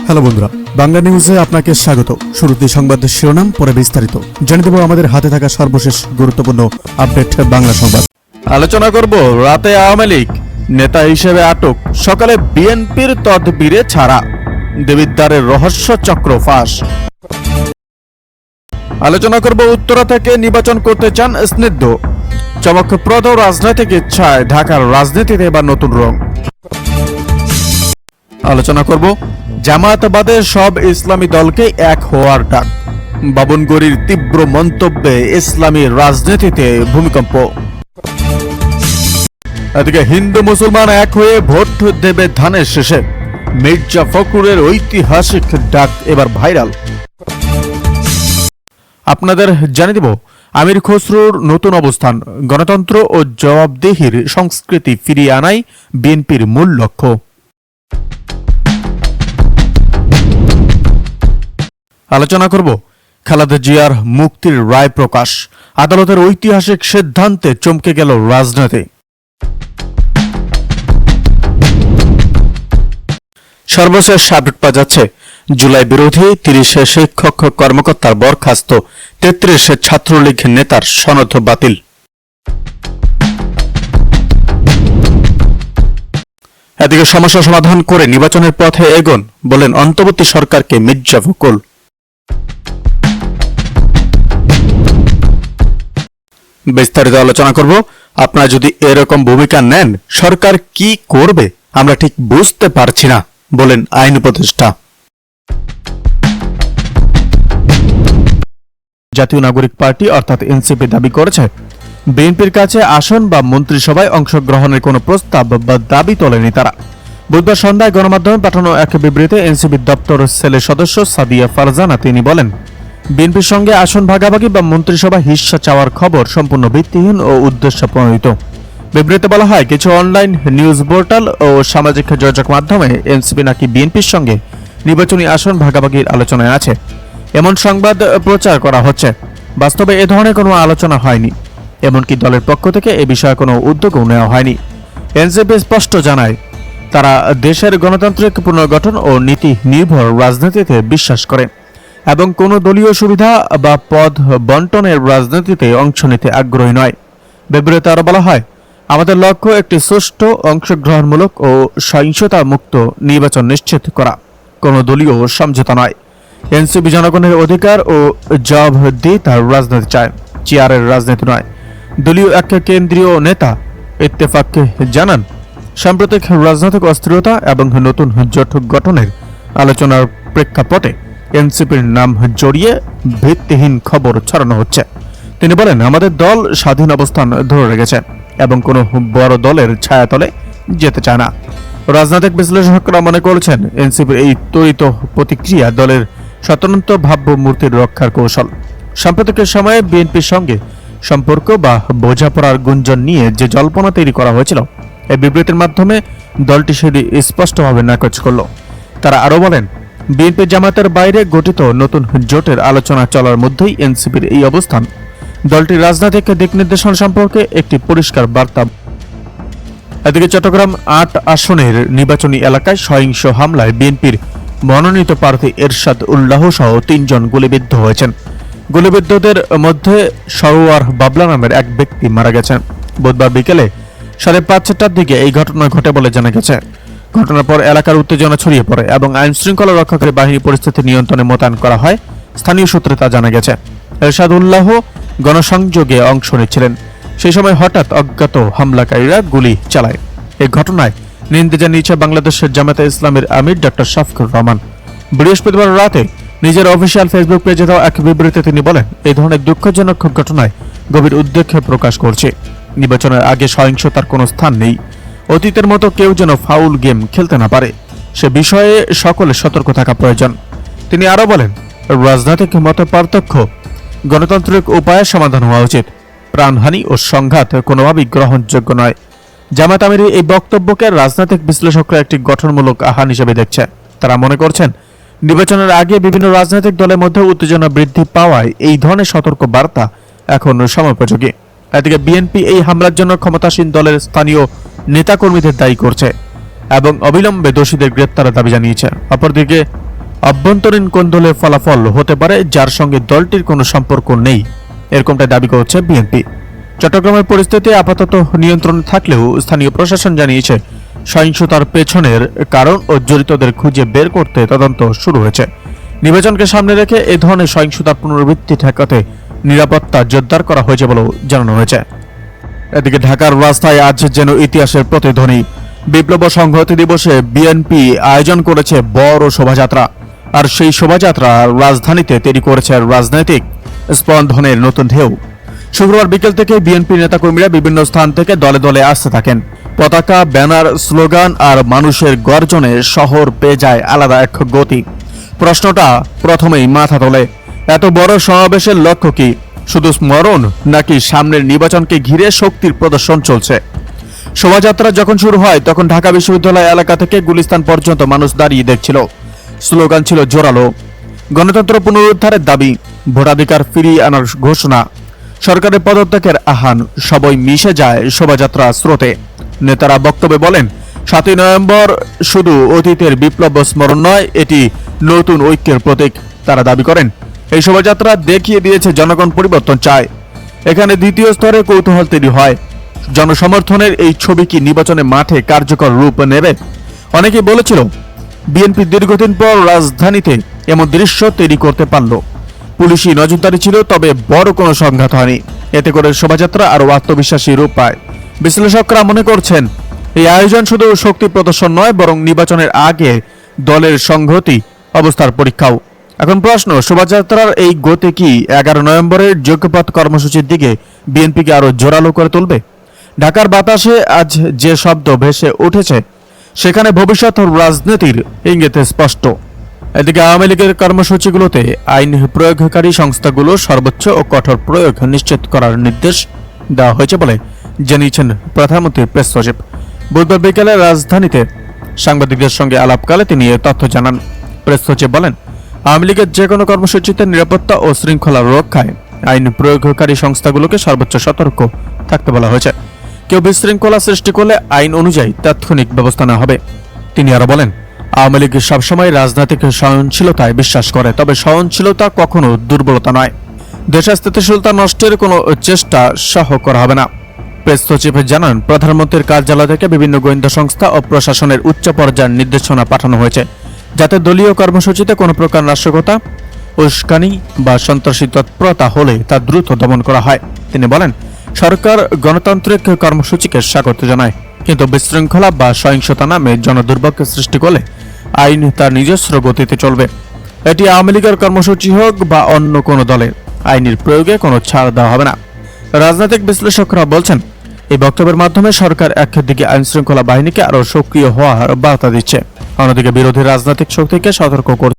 Hello বন্ধুরা, বাংলা নিউজে আপনাকে স্বাগত। শুরুতে সংবাদের শিরোনাম, পরে বিস্তারিত জানিয়ে দেব আমাদের হাতে থাকা সর্বশেষ গুরুত্বপূর্ণ আপডেট বাংলা সংবাদ। আলোচনা করব রাতে আওয়ামী লীগ নেতা হিসেবে আটক, সকালে বিএনপির তদবিরে ছাড়া, দেবিদ্বারের রহস্য চক্র ফাঁস। আলোচনা করব উত্তরা থেকে নির্বাচন করতে চান স্নিগ্ধ, চমকপ্রদ রাজনৈতিক ইচ্ছায় ঢাকার রাজনীতিতে এবার নতুন রং। আলোচনা করব জামায়াতবাদের সব ইসলামী দলকে এক হওয়ার ডাক, বাবুনগরীর তীব্র মন্তব্যে ইসলামী রাজনীতিতে ভূমিকম্প। এদিকে হিন্দু মুসলমান এক হয়ে ভোট দেবে ধানের শেষে, মির্জা ফখরুলের ঐতিহাসিক ডাক এবার ভাইরাল। আপনাদের জানিয়ে দেব আমির খসরুর নতুন অবস্থান, গণতন্ত্র ও জবাবদিহির সংস্কৃতি ফিরিয়ে আনাই বিএনপির মূল লক্ষ্য। আলোচনা করব খালেদা জিয়ার মুক্তির রায় প্রকাশ, আদালতের ঐতিহাসিক সিদ্ধান্তে চমকে গেল রাজনীতি। সর্বশেষ আপডেট পাওয়া যাচ্ছে, জুলাই বিরোধী 30 শিক্ষক কর্মকর্তার বরখাস্ত, 33 ছাত্রলীগ নেতার সনদ বাতিল। এদিকে সমস্যা সমাধান করে নির্বাচনের পথে এগোন বলেন অন্তর্বর্তী সরকারকে মির্জা ফখরুল। বিস্তারিত আলোচনা করব। আপনারা যদি এরকম ভূমিকা নেন, সরকার কি করবে আমরা ঠিক বুঝতে পারছি না বলেন আইন উপদেষ্টা। জাতীয় নাগরিক পার্টি অর্থাৎ এনসিপি দাবি করেছে, বিএনপির কাছে আসন বা মন্ত্রিসভায় অংশগ্রহণের কোনো প্রস্তাব বা দাবি তোলেনি তারা। বুধবার সন্ধ্যায় গণমাধ্যমে পাঠানো এক বিবৃতিতে এনসিপির দপ্তর সেলের সদস্য সাদিয়া ফারজানা তিনি বলেন, বিএনপির সঙ্গে আসন ভাগাভাগি বা মন্ত্রিসভা হিস্সা চাওয়ার খবর সম্পূর্ণ ভিত্তিহীন ও উদ্দেশ্য প্রণোদিত। বিবৃতিতে বলা হয়, কিছু অনলাইন নিউজ পোর্টাল ও সামাজিক যোগাযোগ মাধ্যমে এনসিপি নাকি বিএনপির সঙ্গে নির্বাচনী আসন ভাগাভাগির আলোচনায় আছে, এমন সংবাদ প্রচার করা হচ্ছে। বাস্তবে এ ধরনের কোনো আলোচনা হয়নি, এমনকি দলের পক্ষ থেকে এ বিষয়ে কোনো উদ্যোগও নেওয়া হয়নি। এনসিপি স্পষ্ট জানায়, তারা দেশের গণতান্ত্রিক পুনর্গঠন ও নীতি নির্ভর রাজনীতিতে বিশ্বাস করে এবং কোনো দলীয় সুবিধা বা পদ বন্টনের রাজনীতিতে অংশ নিতে আগ্রহী নয়। বিবৃতিতে আরও বলা হয়, আমাদের লক্ষ্য একটি সুষ্ঠু, অংশগ্রহণমূলক ও সহিংসতা মুক্ত নির্বাচন নিশ্চিত করা, কোনো দলীয় সমঝোতা নয়। এনসিপি জনগণের অধিকার ও জবাবদিহিতার রাজনীতি চায়, চেয়ারের রাজনীতি নয়। দলীয় এক কেন্দ্রীয় নেতা ইত্তেফাককে জানান, সাম্প্রতিক রাজনৈতিক অস্থিরতা এবং নতুন জোট গঠনের আলোচনার প্রেক্ষাপটে এনসিপির নাম জড়িয়ে ভিত্তিহীন খবর ছড়ানো হচ্ছে। তিনি বলেন, আমাদের দল স্বাধীন অবস্থান ধরে রেখেছে এবং কোনো বড় দলের ছায়াতলে যেতে চায় না। রাজনৈতিক বিশ্লেষকরা মনে করছেন, এনসিপির এই ত্বরিত প্রতিক্রিয়া দলের স্বতন্ত্র ভাবমূর্তির রক্ষার কৌশল। সাম্প্রতিক সময়ে বিএনপির সঙ্গে সম্পর্ক বা বোঝাপড়ার গুঞ্জন নিয়ে যে জল্পনা তৈরি করা হয়েছিল, এই বিবৃতির মাধ্যমে দলটি সেটি স্পষ্টভাবে নাকচ করল। তারা আরও বলেন, বিএনপি জামায়াতের বাইরে গঠিত নতুন জোটের আলোচনা চলার মধ্যেই এনসিপির এই অবস্থান দলটির রাজনৈতিক দিক নির্দেশনা সম্পর্কে একটি পরিষ্কার বার্তা। এদিকে চট্টগ্রাম 8 আসনের নির্বাচনী এলাকায় সহিংস হামলায় বিএনপির মনোনীত প্রার্থী এরশাদ উল্লাহ সহ 3 জন গুলিবিদ্ধ হয়েছেন। গুলিবিদ্ধদের মধ্যে সরোয়ার বাবলা নামের এক ব্যক্তি মারা গেছেন। বুধবার বিকেলে 5:30টার দিকে এই ঘটনা ঘটে বলে জানা গেছে। ঘটনার পর এলাকার উত্তেজনা ছড়িয়ে পড়ে এবং আইন শৃঙ্খলা রক্ষাকারী বাহিনী পরিস্থিতি নিয়ন্ত্রণে মোতায়েন করা হয়। স্থানীয় সূত্রে তা জানা গেছে। এরশাদ উল্লাহ গণসংযোগে অংশ নিচ্ছিলেন, সেই সময় হঠাৎ অজ্ঞাত হামলাকারীরা গুলি চালায়। এই ঘটনায় নিন্দা জানিয়েছে বাংলাদেশের জামায়াতে ইসলামের আমির ডক্টর শফিকুর রহমান। বৃহস্পতিবার রাতে নিজের অফিসিয়াল ফেসবুক পেজে দেওয়া এক বিবৃতিতে তিনি বলেন, এই ধরনের দুঃখজনক ঘটনায় গভীর উদ্বেগ প্রকাশ করছে। নির্বাচনের আগে সহিংসতার কোনো স্থান নেই। অতীতের মতো কেউ যেন ফাউল গেম খেলতে না পারে, সে বিষয়ে সকলের সতর্ক থাকা প্রয়োজন। তিনি আরও বলেন, রাজনৈতিক মত পার্থক্য গণতান্ত্রিক উপায়ে সমাধান হওয়া উচিত। প্রাণহানি ও সংঘাত কোনোভাবেই গ্রহণযোগ্য নয়। জামায়াত আমিরের এই বক্তব্যকে রাজনৈতিক বিশ্লেষকরা একটি গঠনমূলক আহ্বান হিসেবে দেখছে। তারা মনে করছেন, নির্বাচনের আগে বিভিন্ন রাজনৈতিক দলের মধ্যে উত্তেজনা বৃদ্ধি পাওয়ায় এই ধরনের সতর্ক বার্তা এখন সময়োপযোগী। এদিকে বিএনপি এই হামলার জন্য ক্ষমতাসীন দলের স্থানীয় নেতাকর্মীদের দায়ী করছে এবং অবিলম্বে দোষীদের গ্রেপ্তারের দাবি জানিয়েছে। অপরদিকে অভ্যন্তরীণ কোন্দলের ফলাফল হতে পারে, যার সঙ্গে দলটির কোনো সম্পর্ক নেই, এরকমটাই দাবি করছে বিএনপি। চট্টগ্রামের পরিস্থিতি আপাতত নিয়ন্ত্রণে থাকলেও স্থানীয় প্রশাসন জানিয়েছে সহিংসতার পেছনের কারণ ও জড়িতদের খুঁজে বের করতে তদন্ত শুরু হয়েছে। নির্বাচনকে সামনে রেখে এই ধরনের সহিংসতার পুনরাবৃত্তি ঠেকাতে নিরাপত্তা জোরদার করা হয়েছে বলেও জানানো হয়েছে। এদিকে ঢাকার রাস্তায় আজ যেন ইতিহাসের প্রতিধ্বনি। বিপ্লব ও সংহতি দিবসে বিএনপি আয়োজন করেছে বড় শোভাযাত্রা, আর সেই শোভাযাত্রা রাজধানীতে তৈরি করেছে রাজনৈতিক স্পন্দনের নতুন ঢেউ। শুক্রবার বিকেল থেকে বিএনপি নেতাকর্মীরা বিভিন্ন স্থান থেকে দলে দলে আসতে থাকেন। পতাকা, ব্যানার, স্লোগান আর মানুষের গর্জনে শহর পেয়ে যায় আলাদা এক গতি। প্রশ্নটা প্রথমেই মাথা তোলে, এত বড় সমাবেশের লক্ষ্য কি? শুধু স্মরণ, নাকি সামনের নির্বাচনকে ঘিরে শক্তির প্রদর্শন চলছে? শোভাযাত্রা যখন শুরু হয় তখন ঢাকা বিশ্ববিদ্যালয় এলাকা থেকে গুলিস্তান পর্যন্ত মানুষ দাঁড়িয়ে দেখছিল। স্লোগান ছিল জোরালো, গণতন্ত্র পুনরুদ্ধারের দাবি, ভোটাধিকার ফিরিয়ে আনার ঘোষণা, সরকারের পদত্যাগের আহ্বান। সবাই মিশে যায় শোভাযাত্রা স্রোতে। নেতারা বক্তব্যে বলেন, ৭ই নভেম্বর শুধু অতীতের বিপ্লব স্মরণ নয়, এটি নতুন ঐক্যের প্রতীক। তারা দাবি করেন, এই শোভাযাত্রা দেখিয়ে দিয়েছে জনগণ পরিবর্তন চায়। এখানে দ্বিতীয় স্তরে কৌতূহল তৈরি হয়, জনসমর্থনের এই ছবি কি নির্বাচনে মাঠে কার্যকর রূপ নেবে? অনেকে বলেছিল বিএনপি দীর্ঘদিন পর রাজধানীতে এমন দৃশ্য তৈরি করতে পারল। পুলিশি নজরদারি ছিল, তবে বড় কোনো সংঘাত হয়নি। এতে করে শোভাযাত্রা আরও আত্মবিশ্বাসী রূপ পায়। বিশ্লেষকরা মনে করছেন, এই আয়োজন শুধু শক্তি প্রদর্শন নয়, বরং নির্বাচনের আগে দলের সংহতি অবস্থার পরীক্ষাও। এখন প্রশ্ন, শোভাযাত্রার এই গতি কি 11 নভেম্বরের যজ্ঞপথ কর্মসূচির দিকে বিএনপিকে আরো জোরালো করে তুলবে? ঢাকার বাতাসে আজ যে শব্দ ভেসে উঠেছে, সেখানে ভবিষ্যৎ রাজনীতির ইঙ্গিত স্পষ্ট। এদিকে আওয়ামী লীগের কর্মসূচিগুলোতে আইন প্রয়োগকারী সংস্থাগুলো সর্বোচ্চ ও কঠোর প্রয়োগ নিশ্চিত করার নির্দেশ দেওয়া হয়েছে বলে জানিয়েছেন প্রধানমন্ত্রীর প্রেস সচিব। বুধবার বিকেলে রাজধানীতে সাংবাদিকদের সঙ্গে আলাপকালে তিনি এ তথ্য জানান। প্রেস সচিব বলেন, আওয়ামী লীগের যে কোনো কর্মসূচিতে নিরাপত্তা ও শৃঙ্খলা রক্ষায় আইন প্রয়োগকারী সংস্থাগুলোকে সর্বোচ্চ সতর্ক থাকতে বলা হয়েছে। কেউ বিশৃঙ্খলা সৃষ্টি করলে আইন অনুযায়ী তাৎক্ষণিক ব্যবস্থা নেওয়া হবে। তিনি আরো বলেন, আওয়ামী লীগ সবসময় রাজনৈতিক সহনশীলতায় বিশ্বাস করে, তবে সহনশীলতা কখনো দুর্বলতা নয়। দেশের স্থিতিশীলতা নষ্টের কোনো চেষ্টা সহ করা হবে না। প্রেস সচিব জানান, প্রধানমন্ত্রীর কার্যালয় থেকে বিভিন্ন গোয়েন্দা সংস্থা ও প্রশাসনের উচ্চ পর্যায়ের নির্দেশনা পাঠানো হয়েছে, যাতে দলীয় কর্মসূচিতে কোনো প্রকার নাশকতা, উস্কানি বা সন্ত্রাসী তৎপরতা হলে তা দ্রুত দমন করা হয়। তিনি বলেন, সরকার গণতান্ত্রিক কর্মসূচিকে স্বাগত জানায়, কিন্তু বিশৃঙ্খলা বা সহিংসতা নামে জনদুর্ভোগ সৃষ্টি করলে আইন তার নিজস্ব গতিতে চলবে। এটি আওয়ামী লীগের কর্মসূচি হোক বা অন্য কোনো দলের, আইনের প্রয়োগে কোনো ছাড় দেওয়া হবে না। রাজনৈতিক বিশ্লেষকরা বলছেন, এই বক্তব্যের মাধ্যমে সরকার একদিকে আইন শৃঙ্খলা বাহিনীকে আরও সক্রিয় হওয়ার বার্তা দিচ্ছে, অন্যদিকে বিরোধী রাজনৈতিক শক্তিকে সতর্ক করছে।